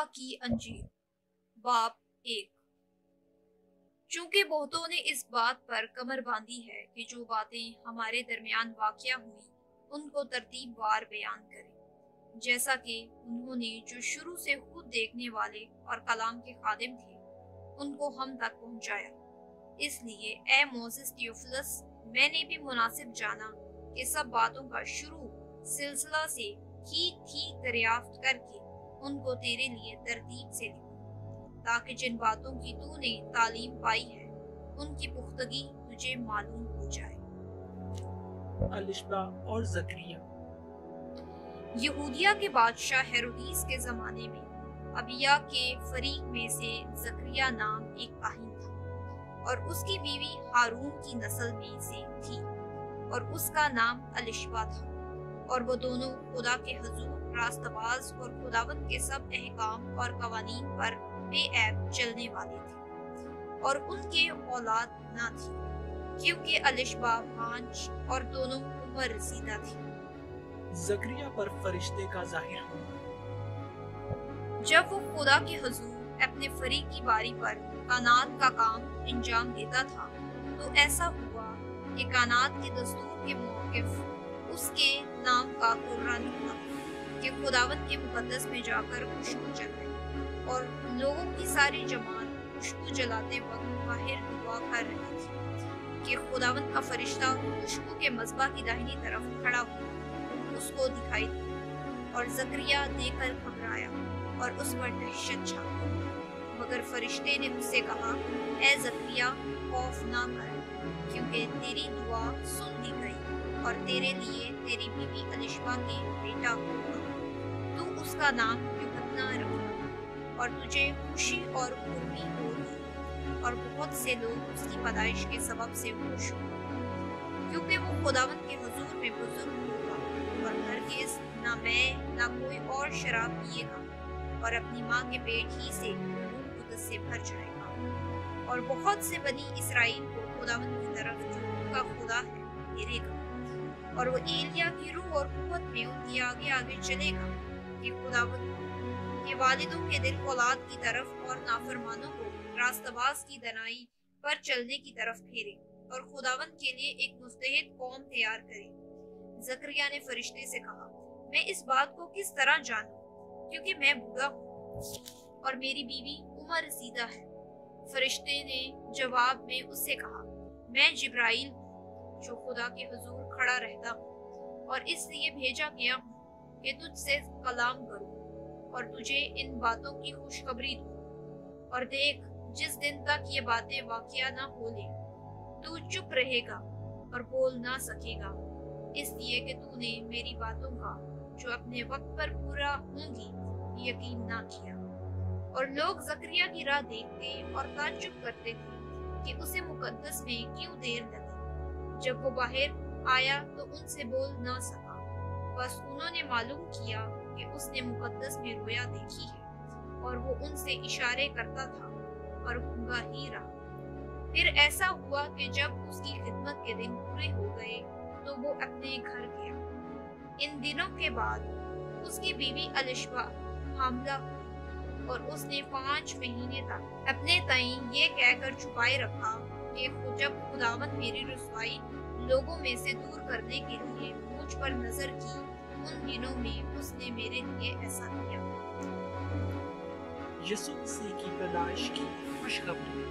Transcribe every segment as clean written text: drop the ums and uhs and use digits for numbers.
की अंजीर बाप 1। चूंकि बहुतों ने इस बात पर कमर बांधी है कि जो बातें हमारे दरमियान वाक़या हुई उनको तरतीबवार बयान करें, जैसा कि उन्होंने जो शुरू से खुद देखने वाले और कलाम के खादिम थे उनको हम तक पहुंचाया। इसलिए ए मोसेस थियोफिलस, मैंने भी मुनासिब जाना कि सब बातों का शुरू सिलसिला से ठीक दरियाफ्त करके उनको तेरे लिए तरतीब से लिखूं, ताकि जिन बातों की तूने तालीम पाई है उनकी पुख्तगी तुझे मालूम हो जाए। अलिशबा और ज़करिया। यहूदिया के बादशाह हेरोदीस के ज़माने में अबिया के फरीक में से ज़करिया नाम एक काहिन था और उसकी बीवी हारून की नस्ल में से थी और उसका नाम अलिशबा था, और वो दोनों खुदा के हुजूर रास्तबाज और खुदावंद के सब अहकाम और कवानीन पर बेऐब चलने वाले थे, और उनके औलाद न थी क्योंकि अलिशबा भांज और दोनों उम्र रसीदा थी। ज़करिया पर फरिश्ते का ज़ाहिर होना। जब वो खुदा के हुजूर अपने फरीक की बारी पर कानात का काम अंजाम देता था तो ऐसा हुआ कि कानात के दस्तूर के मौक़िफ़ उसके नाम का कुर्रा निकला कि खुदावंद के मुक़द्दस में जाकर खुशबू जलाए, और लोगों की सारी जमात खुशबू जलाते वक्त बाहर दुआ कर रही थी कि खुदावंद का फरिश्ता खुशबू के मज़बा की दाहिनी तरफ खड़ा हुआ उसको दिखाई दिया, और ज़करिया देखकर घबराया और उस पर दहशत छा गई। मगर फरिश्ते ने उससे कहा, ए ज़करिया, खौफ ना कर, क्योंकि तेरी दुआ सुन ली गई और तेरे लिए तेरी बीवी अलिशबा के बेटा होगा। तू उसका नाम यूहन्ना रखना, और तुझे खुशी और खुर्मी होगी, और बहुत से लोग उसकी पैदाइश के सबब से खुश होंगे, क्योंकि वो खुदावंद के हुजूर में बुजुर्ग होगा और हरगिज़ ना मैं ना कोई और शराब पिएगा, और अपनी माँ के पेट ही से रूह कुद्दस से भर जाएगा, और बहुत से बनी इसराइल को खुदावंद की तरफ जो उनका खुदा है घेरेगा, और वो एलिया की रूह और कुव्वत में उनके आगे आगे चलेगा कि खुदावंद के वालिदों के दिल औलाद की तरफ और नाफरमानों को रास्तबाज की दनाई पर चलने की तरफ फेरे, और खुदावंद के लिए एक मुस्तहिद कौम तैयार करे। ज़करिया ने फरिश्ते से कहा, मैं इस बात को किस तरह जानूं, क्योंकि मैं बूढ़ा हूँ और मेरी बीवी उम्र रसीदा है। फरिश्ते ने जवाब में उससे कहा, मैं जिब्राइल हूँ जो खुदा के हुजूर खड़ा रहता हूँ, और इसलिए भेजा गया हूँ कि तुझसे कलाम करूँ और तुझे इन बातों की खुशखबरी दूँ। और देख, जिस दिन तक ये बातें वाक़या ना हो ले तू चुप रहेगा और बोल ना सकेगा, इसलिए कि तूने मेरी बातों का जो अपने वक्त पर पूरा होंगी यकीन ना किया। और लोग ज़करिया की राह देखते और ताज्जुब करते थे कि उसे मुक़द्दस में क्यों देर लगी। जब वो बाहर आया तो उनसे बोल ना सका, बस उन्होंने मालूम किया कि उसने मुक़द्दस में रोया देखी है, और वो उनसे इशारे करता था और गूंगा ही रहा। फिर ऐसा हुआ कि जब उसकी खिदमत के दिन पूरे हो गए तो वो अपने घर गया। इन दिनों के बाद उसकी बीवी अलिशबा हामला हुई, और उसने 5 महीने तक अपने ताईं ये कहकर छुपाए रखा कि जब खुदावंद मेरी रुसवाई लोगों में से दूर करने के लिए मुझ पर नजर की, उन दिनों में उसने मेरे लिए ऐसा किया। यीशु मसीह की पैदाइश की खुशखबरी।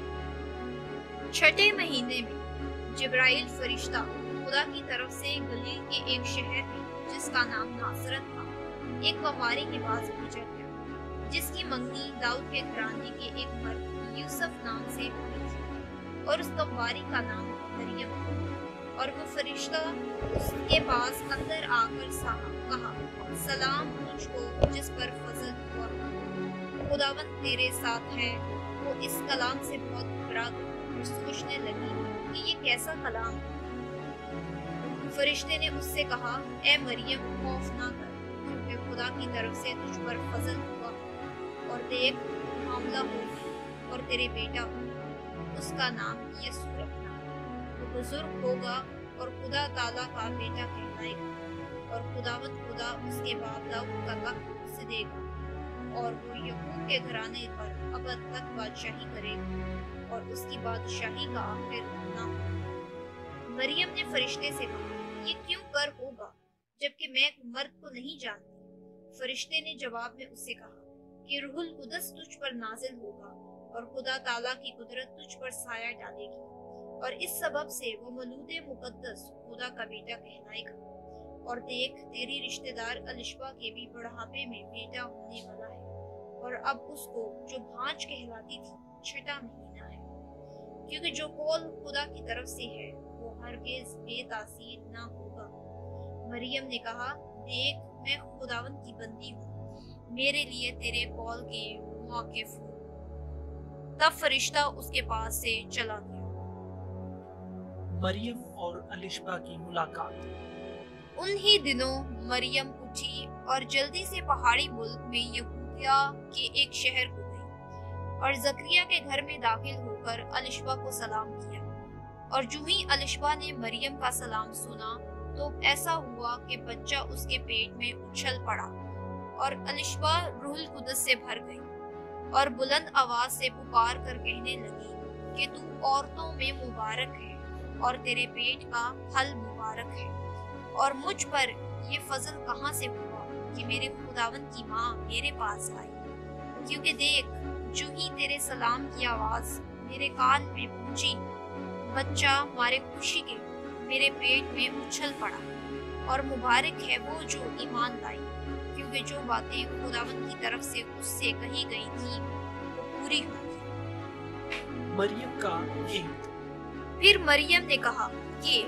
6ठे महीने में जिब्राइल फरिश्ता खुदा की तरफ से गलील के एक शहर में जिसका नाम नासरत था एक बमारी के पास भेजा गया, जिसकी मंगनी दाऊद के घराने के एक मर्द यूसुफ नाम से हुई थी, और उस बमारी का नाम मरियम था। और वो फरिश्ता उसके पास अंदर आकर कहा, सलाम तुझको जिस पर फजल हुआ, खुदावंद तेरे साथ है। वो इस कलाम से बहुत घबरा गई और सोचने लगी कि ये कैसा कलाम है। फरिश्ते ने उससे कहा, ए मरियम, खौफ ना कर, क्योंकि खुदा की तरफ से तुझ पर फजल हुआ, और देख, मामला होगी और तेरे बेटा होगा, उसका नाम यीशु रखना। वो बुजुर्ग होगा और खुदा ताला का बेटा कहलाएगा, और खुदावंद खुदा उसके बाप दाऊद का तख्त उसे देगा, और वो यहूद के घराने पर अबद तक बादशाही करेगा और उसकी बादशाही का आखिर न हो। मरियम ने फरिश्ते से कहा, ये क्यों कर होगा जबकि मैं मर्द को नहीं जानती। फरिश्ते ने जवाब में उससे कहा कि रूहुल कुदस तुझ पर नाजिल होगा और खुदा ताला की कुदरत तुझ पर साया डालेगी और इस सबब से वो मौलूद मुकद्दस खुदा का बेटा कहलाएगा। और देख, तेरी रिश्तेदार अलिशबा के भी बुढ़ापे में बेटा होने वाला है और अब उसको जो भांज कहलाती थी 6वां महीना है, क्योंकि जो कौल खुदा की तरफ से है वो हरगिज बेतासीर ना होगा। मरियम ने कहा, देख, मैं खुदावंद की बंदी हूँ, मेरे लिए तेरे कौल के मौकिफ हूँ। तब फरिश्ता उसके पास से चला गया। मरियम और अलिशबा की मुलाकात। उन्हीं दिनों मरियम उठी और जल्दी से पहाड़ी मुल्क में यहूदिया के एक शहर को गई और जकरिया के घर में दाखिल होकर अलिशबा को सलाम किया। और जो ही अलिशबा ने मरियम का सलाम सुना तो ऐसा हुआ कि बच्चा उसके पेट में उछल पड़ा और अलिशबा रूहुल कुदस से भर गई और बुलंद आवाज से पुकार कर कहने लगी कि तू औरतों में मुबारक है और तेरे पेट का फल मुबारक है। और मुझ पर ये फजल कहाँ से हुआ कि मेरे खुदावंद की माँ मेरे पास आई, क्योंकि देख, जो ही तेरे सलाम की आवाज मेरे कान में पहुंची, बच्चा मारे खुशी के मेरे पेट में उछल पड़ा। और मुबारक है वो जो ईमान लाई, क्योंकि जो बातें खुदावंद की तरफ से उससे कही गई थी वो पूरी होगी। मरियम का ईद। फिर मरियम ने कहा कि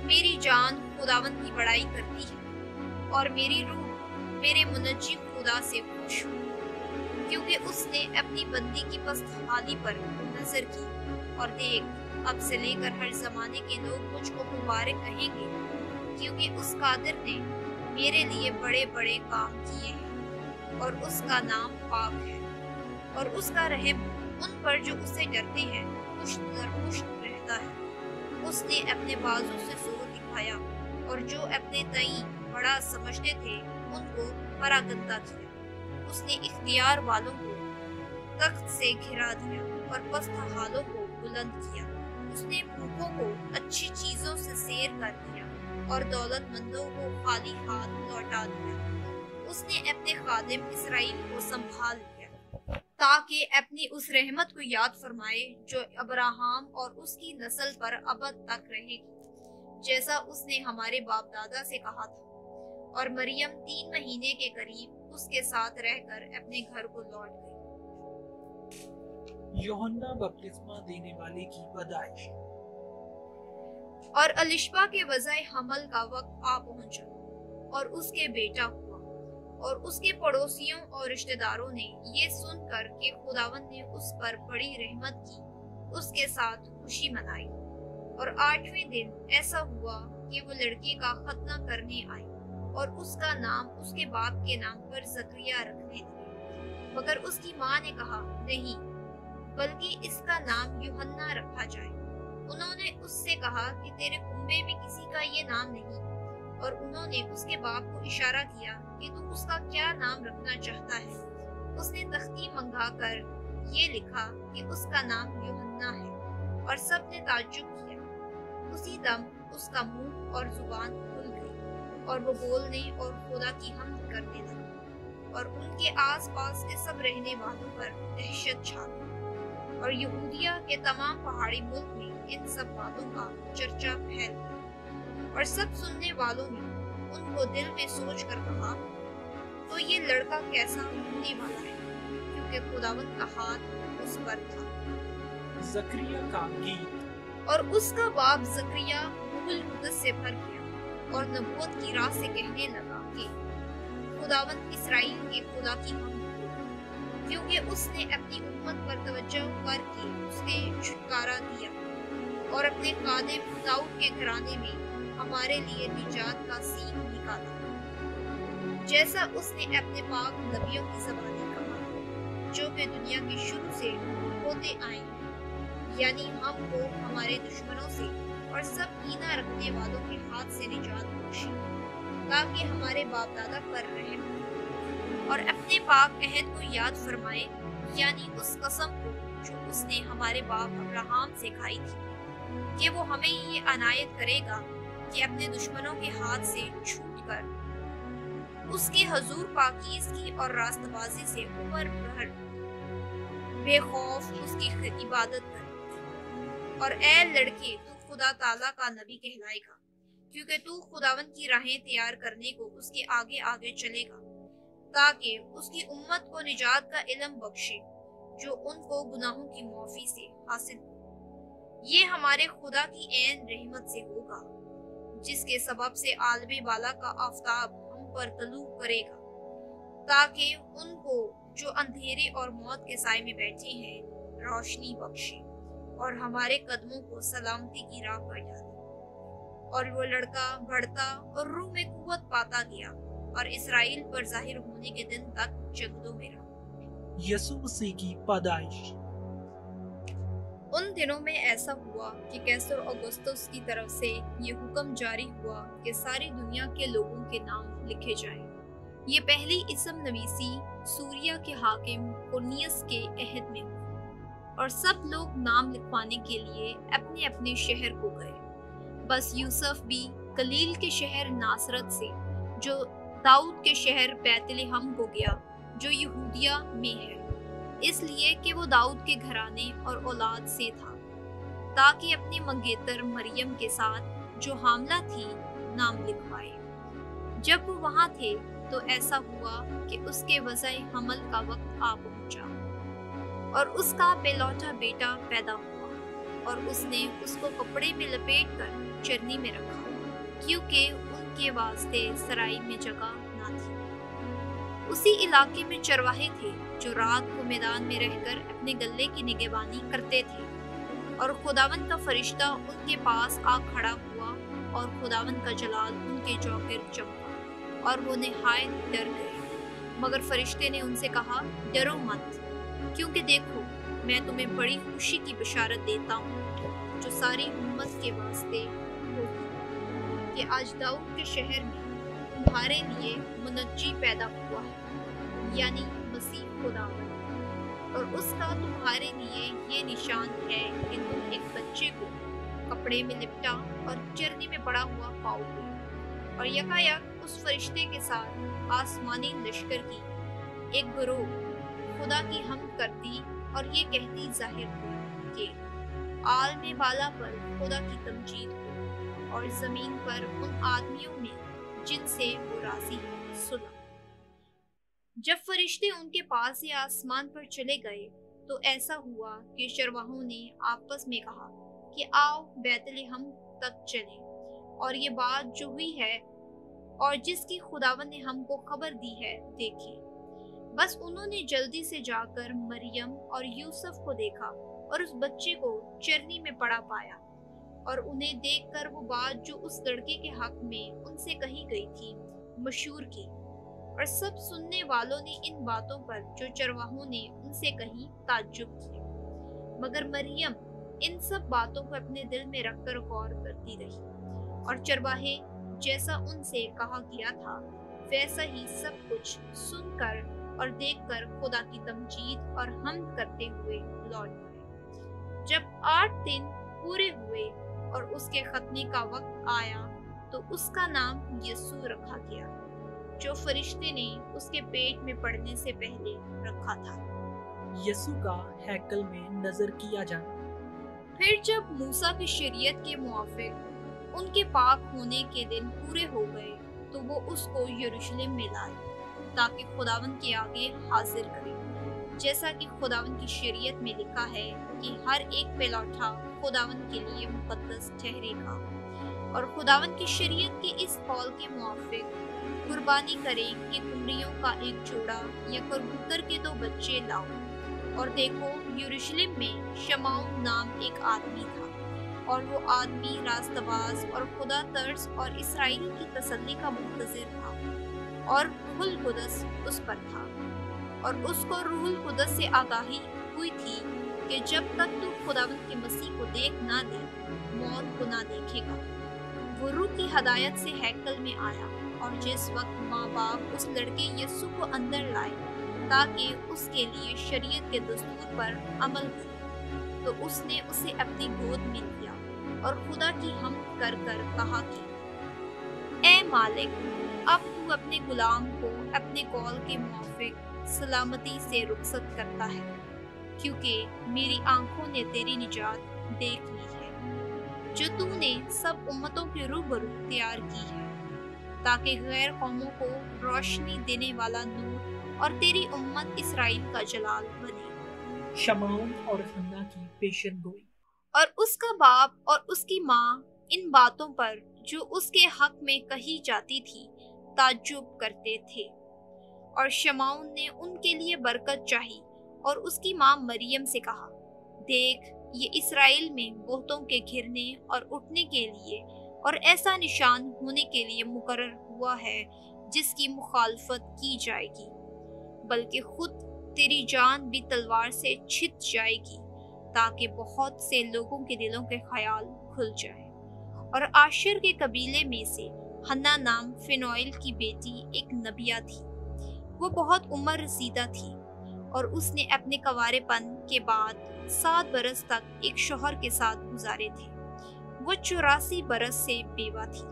मेरी जान खुदावंद की बड़ाई करती है और मेरी रूह मेरे मुनज्जिम खुदा से खुश हुई, क्योंकि उसने अपनी बंदी की पस्तहाली पर नजर की। और देख, अब से लेकर हर जमाने के लोग मुझको मुबारक कहेंगे, क्योंकि उस कादिर ने मेरे लिए बड़े बड़े काम किए हैं और उसका नाम पाक है। और उसका रहम उन पर जो उससे डरते हैं पुश्त दर पुश्त रहता है। उसने अपने बाजू से जोर दिखाया और जो अपने तई बड़ा समझते थे उनको परागंदा किया। उसने इख्तियार वालों को तख्त से घिरा दिया और पस्तहालों को बुलंद किया। उसने भूखों को अच्छी चीजों से सैर कर दिया और दौलतमंदों को खाली हाथ लौटा दिया। उसने अपने खादिम इसराइल को संभाल लिया ताकि अपनी उस रहमत को याद फरमाए जो अब्राहम और उसकी नस्ल पर अबद तक रहेगी, जैसा उसने हमारे बाप दादा से कहा था। और मरियम 3 महीने के करीब उसके साथ रहकर अपने घर को लौट गई। यूहन्ना बपतिस्मा देने वाले की पैदाइश। और अलिशबा के वज़ाए हमल का वक्त आ पहुंचा और उसके बेटा हुआ। और उसके पड़ोसियों और रिश्तेदारों ने ये सुनकर कि खुदावंद ने उस पर बड़ी रहमत की, उसके साथ खुशी मनाई। और 8वें दिन ऐसा हुआ कि वो लड़के का खतना करने आई और उसका नाम उसके बाप के नाम पर जकरिया रखने दिया। मगर उसकी माँ ने कहा, नहीं, बल्कि इसका नाम यूहन्ना रखा जाए। उन्होंने उससे कहा कि तेरे कुंबे में किसी का ये नाम नहीं। और उन्होंने उसके बाप को इशारा किया कि तू उसका क्या नाम रखना चाहता है। उसने तख्ती मंगाकर ये लिखा कि उसका नाम यूहन्ना है और सब ने ताज्जुब किया। उसी दम उसका मुंह और जुबान खुल गई और वो बोलने और खुदा की हम्द करने लगा। और उनके आसपास के सब रहने वालों पर दहशत छा गई और यहूदिया के तमाम पहाड़ी मुल्क में इन सब बातों का चर्चा फैल गया। और सब सुनने वालों ने उनको दिल में सोच कर कहा, तो ये लड़का कैसा होने वाला है, क्योंकि खुदावंद का हाथ उस पर था। जकरिया का गीत। और उसका बाप जकरिया रूहुल कुदस से भर गया और नबूवत की राह से कहने लगा कि खुदावंद इसराइल के खुदा की हम्द हो, क्योंकि उसने अपनी उम्मत पर तवज्जो करके उसने छुटकारा दिया और अपने खादिम दाऊद के घराने में हमारे लिए निजात का सीख निकाला, जैसा उसने अपने पाक नबियों की ज़बानी कहा, जो कि दुनिया के शुरू से होते आए हैं, यानी हमको हमारे दुश्मनों से और सब कीना रखने वालों के हाथ से निजात बख्शी, ताकि हमारे बाप दादा पर रहम हो और अपने पाक अहद को याद फरमाए, यानी उस कसम को जो उसने हमारे बाप अब्राहम से खाई थी कि वो हमें ये अनायत करेगा कि अपने दुश्मनों के हाथ से छूटकर उसके हुजूर पाकीज़गी और रास्तबाजी से उम्र भर बेखौफ उसकी इबादत करे। और ए लड़के, तू खुदा ताला का नबी कहलाएगा, क्योंकि तू खुदावन की राहें तैयार करने को उसके आगे आगे चलेगा, ताकि उसकी उम्मत को निजात का इल्म बख्शे जो उनको गुनाहों की माफी से हासिल हो। ये हमारे खुदा की ऐन रहमत से होगा, जिसके सबब से आलमे बाला का आफताब हम पर तलू करेगा, ताकि उनको जो अंधेरे और मौत के साए में बैठे हैं रोशनी बख्शे और हमारे कदमों को सलामती की राह पर डाले। और वो लड़का बढ़ता और रूह में कुव्वत पाता गया और इसराइल पर जाहिर होने के दिन तक जंगलों में रहा। यसु मसीह की पैदाइश। उन दिनों में ऐसा हुआ कि कैसर औगुस्तुस की तरफ से ये हुक्म जारी हुआ कि सारी दुनिया के लोगों के नाम लिखे जाएं। ये पहली इसम नवीसी सूरिया के हाकिम कुर्नियस के अहद में हुई और सब लोग नाम लिखवाने के लिए अपने अपने शहर को गए। बस यूसुफ भी गलील के शहर नासरत से, जो दाऊद के शहर बैतलहम को गया, जो यहूदिया में है, इसलिए कि वो दाऊद के घराने और औलाद से था, ताकि अपनी मंगेतर मरियम के साथ जो हामला थी नाम लिखवाए। जब वो वहां थे तो ऐसा हुआ कि उसके वज़ाए हमल का वक्त आ पहुंचा और उसका बेलौटा बेटा पैदा हुआ और उसने उसको कपड़े में लपेट कर चरनी में रखा, क्योंकि उनके वास्ते सराय में जगह ना थी। उसी इलाके में चरवाहे थे जो रात को मैदान में रहकर अपने गल्ले की निगहबानी करते थे, और खुदावन का फरिश्ता उनके पास आ खड़ा हुआ और खुदावन का जलाल उनके चौगिर्द चमका और वो निहायत डर गए। मगर फरिश्ते ने उनसे कहा, डरो मत, क्योंकि देखो मैं तुम्हें बड़ी खुशी की बशारत देता हूँ जो सारी उम्मत के वास्ते होगी, कि आज दाऊद के शहर में तुम्हारे लिए मुनज्जी पैदा हुआ है, यानी मसीह खुदावन। और उसका तुम्हारे लिए ये निशान है कि तुम एक बच्चे को कपड़े में लिपटा और चरनी में पड़ा हुआ पाओगे। और यकायक उस फरिश्ते के साथ आसमानी लश्कर की एक गिरोह खुदा की हमद करती और ये कहती जाहिर हुई कि आलमे बाला पर खुदा की तमजीद हो और जमीन पर उन आदमियों में जिनसे वो राजी है सुना। जब फरिश्ते उनके पास से आसमान पर चले गए तो ऐसा हुआ कि चरवाहों ने आपस में कहा कि आओ बैतलहम तक चलें और ये बात जो हुई है और जिसकी खुदावन ने हमको खबर दी है देखें। बस उन्होंने जल्दी से जाकर मरियम और यूसुफ को देखा और उस बच्चे को चरनी में पड़ा पाया, और उन्हें देखकर वो बात जो उस लड़के के हक में उनसे कही गई थी मशहूर की। और सब सुनने वालों ने इन बातों पर जो चरवाहों ने उनसे कही ताज्जुब किया, मगर मरियम इन सब बातों को अपने दिल में रखकर गौर करती रही। और चरवाहे जैसा उनसे कहा गया था वैसा ही सब कुछ सुनकर और देखकर खुदा की तमजीद और हमद करते हुए लौट गए। जब 8 दिन पूरे हुए और उसके खतने का वक्त आया तो उसका नाम यसू रखा गया, जो फरिश्ते ने उसके पेट में पड़ने से पहले रखा था। यसू का हैकल में नजर किया जाना। फिर जब मूसा की शरीयत के मुआफिक उनके पाक होने के दिन पूरे हो गए तो वो उसको यरूशलेम में लाए ताकि खुदावन के आगे हाजिर करें, जैसा कि खुदावन की शरीयत में लिखा है कि हर एक पेलौठा खुदावन के लिए मुकद्दस ठहरेगा। और खुदावन की शरीयत के इस कौल के मुआफिक कुर्बानी करें कि कुमरियों का एक जोड़ा या कबूतर के 2 बच्चे लाओ। और देखो यरूशलेम में शमाउन नाम एक आदमी था, और वो आदमी रास्तबाज और खुदा तर्स और इसराइल की तसल्ली का मुंतजिर था, और रूहुल कुदस उस पर था। और उसको रूहुल कुदस से आगाही हुई थी कि जब तक तू खुदावन के मसीह को देख ना दे मौत को ना देखेगा। वो रूह की हदायत से हैकल में आया और जिस वक्त माँ बाप उस लड़के यीशु को अंदर लाए ताकि उसके लिए शरीयत के दस्तूर पर अमल करे, तो उसने उसे अपनी गोद में लिया और खुदा की हम्द कर कर कहा कि ए मालिक, अब तू अपने गुलाम को अपने कौल के मुआफिक सलामती से रुखसत करता है, क्योंकि मेरी आंखों ने तेरी निजात देख ली है, जो तूने सब उम्मतों के रूबरू तैयार की है, ताकि गैर कौमों को रोशनी देने वाला नूर और तेरी उम्मत इसराइल का जलाल बने। शमाउन और हन्ना की पेशन गोई। और उसका बाप और उसकी माँ इन बातों पर जो उसके हक में कही जाती थी ताज्जुब करते थे। और शमाउन ने उनके लिए बरकत चाही और उसकी माँ मरियम से कहा, देख, ये इसराइल में बहुतों के घिरने और उठने के लिए और ऐसा निशान होने के लिए मुकर्रर हुआ है जिसकी मुखालफत की जाएगी, बल्कि खुद तेरी जान भी तलवार से छिद जाएगी, ताकि बहुत से लोगों के दिलों के ख्याल खुल जाए। और आशर के कबीले में से हन्ना नाम फिनोइल की बेटी एक नबिया थी। वो बहुत उम्र रसीदा थी और उसने अपने कवारेपन के बाद 7 बरस तक एक शौहर के साथ गुजारे थे। वो 84 बरस से बेवा थी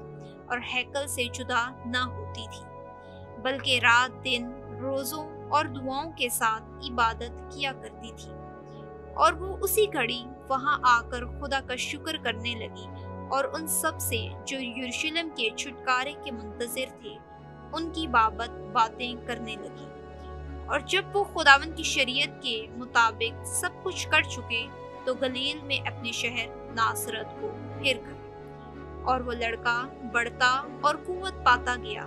और हैकल से जुदा ना होती थी, बल्कि रात दिन रोज़ों और दुआओं के साथ इबादत किया करती थी। और वो उसी घड़ी वहां आकर खुदा का शुक्र करने लगी और उन सब से जो यरूशलेम के छुटकारे के मुंतज़िर थे उनकी बाबत बातें करने लगी। और जब वो खुदावन की शरीयत के मुताबिक सब कुछ कर चुके तो गलील में अपने शहर नासरत को फिर गए। और वो लड़का बढ़ता और कुव्वत पाता गया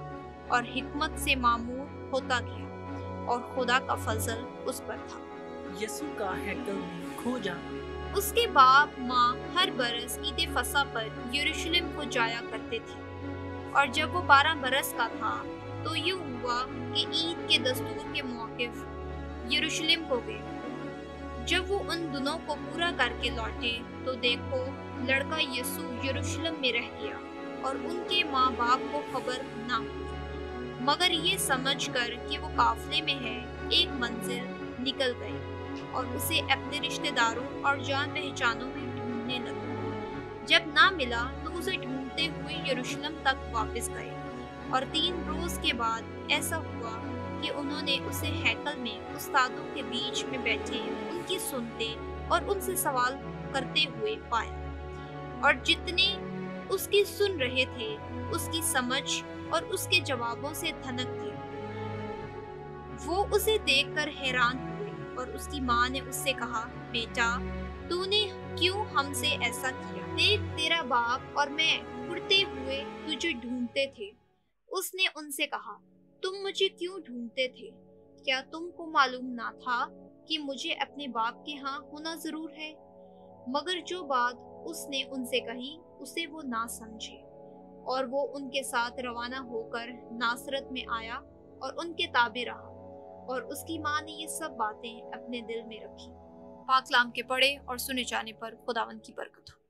और हिकमत से मामूर होता गया और खुदा का फजल उस पर था। यीशु का हैकल में खो जाना। उसके बाप माँ हर बरस ईद फसा पर यरूशलेम को जाया करते थे। और जब वो 12 बरस का था तो ये हुआ कि ईद के दस्तूर के मौकिफ यरूशलेम को गए। जब वो उन दिनों को पूरा करके लौटे तो देखो, लड़का यीशु यरूशलेम में रह गया और उनके माँ बाप को खबर ना हुई, मगर ये समझकर कि वो काफले में है, एक मंजिल निकल गए और उसे अपने रिश्तेदारों और जान पहचानों में ढूंढने लगे। जब ना मिला तो उसे ढूंढते हुए यरूशलेम तक वापस गए। और 3 रोज के बाद ऐसा हुआ कि उन्होंने उसे हैकल में उस्तादों के बीच में बैठे उनकी सुनते और उनसे सवाल करते हुए पाया। और जितने उसकी सुन रहे थे उसकी समझ और उसके जवाबों से थनक थे। वो उसे देखकर हैरान हुए और उसकी माँ ने उससे कहा, बेटा, तूने क्यों हमसे ऐसा किया? देख, तेरा बाप और मैं उड़ते हुए तुझे ढूंढते थे। उसने उनसे कहा, तुम मुझे क्यों ढूंढते थे? क्या तुमको मालूम ना था कि मुझे अपने बाप के यहाँ होना जरूर है? मगर जो बात उसने उनसे कही उसे वो ना समझे। और वो उनके साथ रवाना होकर नासरत में आया और उनके ताबे रहा। और उसकी माँ ने ये सब बातें अपने दिल में रखी। पाक कलाम के पढ़े और सुने जाने पर खुदावन की बरकत हो।